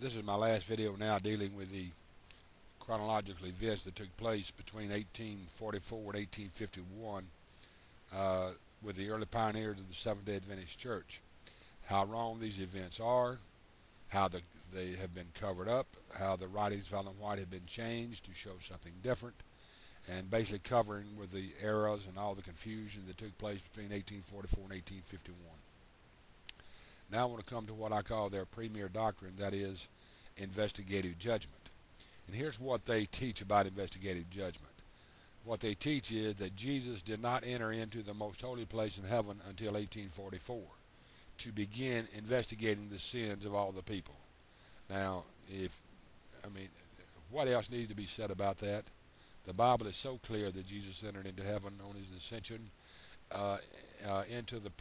This is my last video now dealing with the chronological events that took place between 1844 and 1851 with the early pioneers of the Seventh-day Adventist Church. How wrong these events are, how they have been covered up, how the writings of Ellen White have been changed to show something different, and basically covering with the eras and all the confusion that took place between 1844 and 1851. Now I want to come to what I call their premier doctrine, that is investigative judgment. And here's what they teach about investigative judgment. What they teach is that Jesus did not enter into the most holy place in heaven until 1844 to begin investigating the sins of all the people. Now, what else needs to be said about that? The Bible is so clear that Jesus entered into heaven on his ascension, into the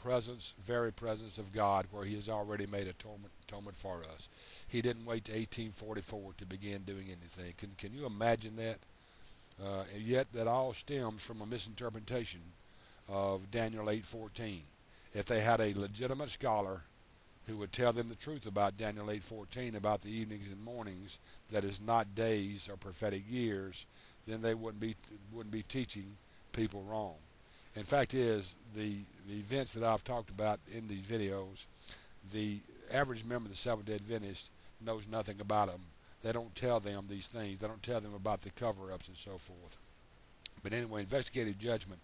very presence of God, where he has already made atonement for us. He didn't wait to 1844 to begin doing anything. Can you imagine that? And yet that all stems from a misinterpretation of Daniel 8:14. If they had a legitimate scholar who would tell them the truth about Daniel 8:14, about the evenings and mornings, that is not days or prophetic years, then they wouldn't be teaching people wrong. In fact is, the events that I've talked about in these videos, the average member of the Seventh-day Adventist knows nothing about them. They don't tell them these things. They don't tell them about the cover-ups and so forth. But anyway, investigative judgment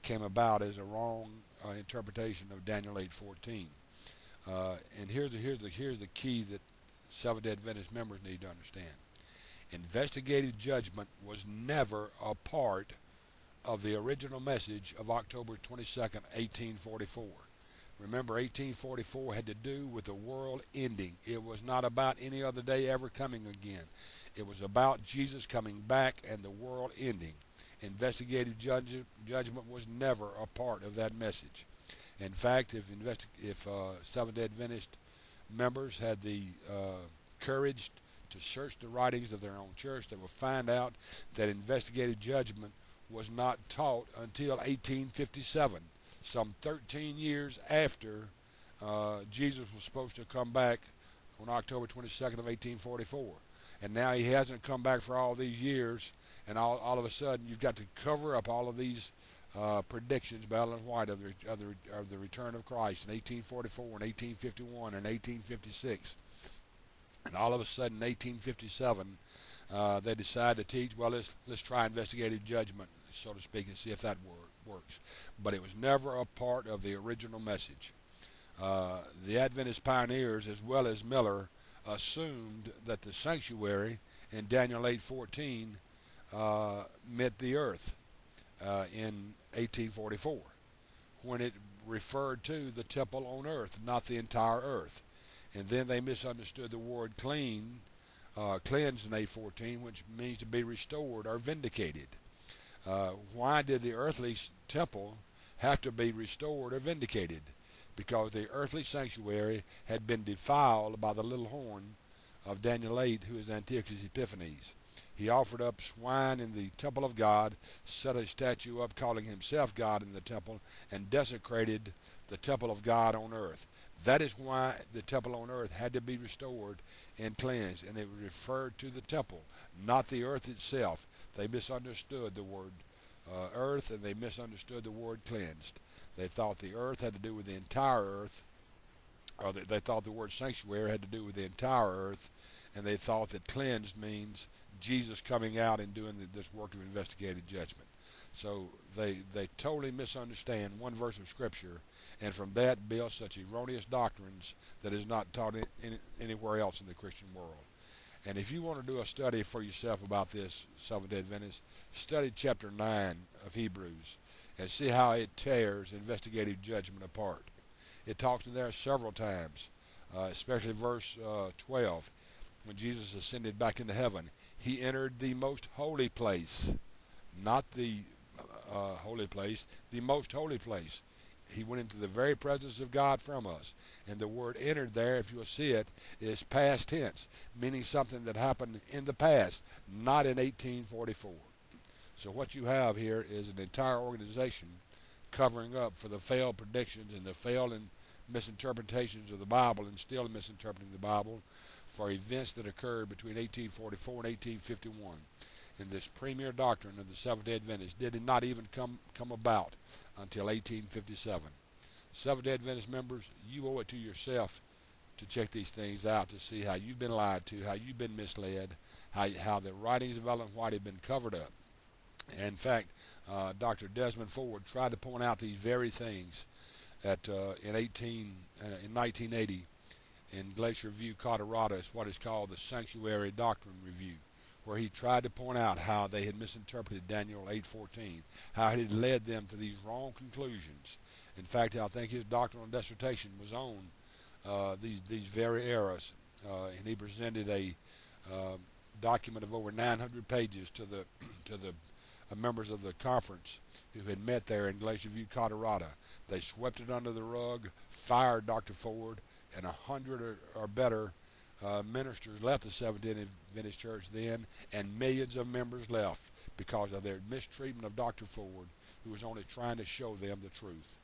came about as a wrong interpretation of Daniel 8:14. And here's the key that Seventh-day Adventist members need to understand. Investigative judgment was never a part of the original message of October 22nd, 1844. Remember, 1844 had to do with the world ending. It was not about any other day ever coming again. It was about Jesus coming back and the world ending. Investigative judgment was never a part of that message. In fact, if Seventh-day Adventist members had the courage to search the writings of their own church, they will find out that investigative judgment was not taught until 1857, some 13 years after Jesus was supposed to come back on October 22nd of 1844. And now he hasn't come back for all these years, and all of a sudden you've got to cover up all of these predictions by Ellen White of the return of Christ in 1844 and 1851 and 1856. And all of a sudden in 1857 they decide to teach, well, let's try investigative judgment, so to speak, and see if that works. But it was never a part of the original message. The Adventist pioneers, as well as Miller, assumed that the sanctuary in Daniel 8:14 meant the earth in 1844, when it referred to the temple on earth, not the entire earth. And then they misunderstood the word cleansed in 8:14, which means to be restored or vindicated. Why did the earthly temple have to be restored or vindicated? Because the earthly sanctuary had been defiled by the little horn of Daniel 8, who is Antiochus Epiphanes. He offered up swine in the temple of God, set a statue up calling himself God in the temple, and desecrated the temple of God on earth. That is why the temple on earth had to be restored and cleansed, and it was referred to the temple, not the earth itself. They misunderstood the word earth, and they misunderstood the word cleansed. They thought the earth had to do with the entire earth, or they thought the word sanctuary had to do with the entire earth, and they thought that cleansed means Jesus coming out and doing this work of investigative judgment. So they totally misunderstand one verse of Scripture, and from that build such erroneous doctrines that is not taught anywhere else in the Christian world. And if you want to do a study for yourself about this, Seventh-day Adventist, study chapter 9 of Hebrews and see how it tears investigative judgment apart. It talks in there several times, especially verse 12, when Jesus ascended back into heaven. He entered the most holy place, not the holy place, the most holy place. He went into the very presence of God from us. And the word entered there, if you'll see it, is past tense, meaning something that happened in the past, not in 1844. So what you have here is an entire organization covering up for the failed predictions and the failed misinterpretations of the Bible and still misinterpreting the Bible for events that occurred between 1844 and 1851. And this premier doctrine of the Seventh-day Adventists did not even come about until 1857. Seventh-day Adventist members, you owe it to yourself to check these things out, to see how you've been lied to, how you've been misled, how the writings of Ellen White have been covered up. And in fact, Dr. Desmond Ford tried to point out these very things in 1980 in Glacier View, Colorado. It's what is called the Sanctuary Doctrine Review, where he tried to point out how they had misinterpreted Daniel 8:14, how it had led them to these wrong conclusions. In fact, I think his doctoral dissertation was on these very errors, and he presented a document of over 900 pages to the members of the conference who had met there in Glacier View, Colorado. They swept it under the rug, fired Dr. Ford, and 100 or better ministers left the Seventh-day Adventist Church then, and millions of members left because of their mistreatment of Dr. Ford, who was only trying to show them the truth.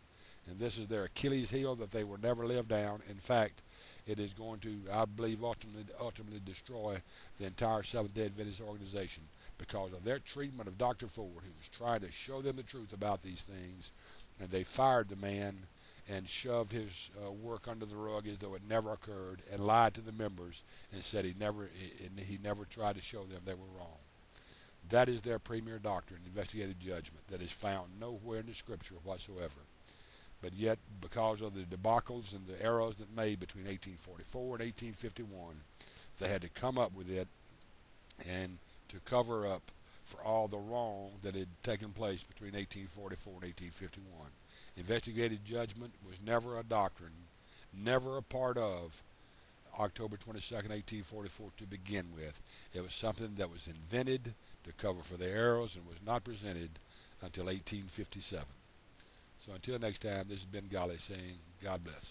And this is their Achilles heel that they will never live down. In fact, it is going to, I believe, ultimately destroy the entire Seventh-day Adventist organization because of their treatment of Dr. Ford, who was trying to show them the truth about these things. And they fired the man and shoved his work under the rug as though it never occurred, and lied to the members and said he never tried to show them they were wrong. That is their premier doctrine, investigative judgment, that is found nowhere in the Scripture whatsoever. But yet, because of the debacles and the errors that made between 1844 and 1851, they had to come up with it and to cover up for all the wrong that had taken place between 1844 and 1851. Investigative judgment was never a doctrine, never a part of October 22nd, 1844 to begin with. It was something that was invented to cover for the errors and was not presented until 1857. So until next time, this has been Golly saying, God bless.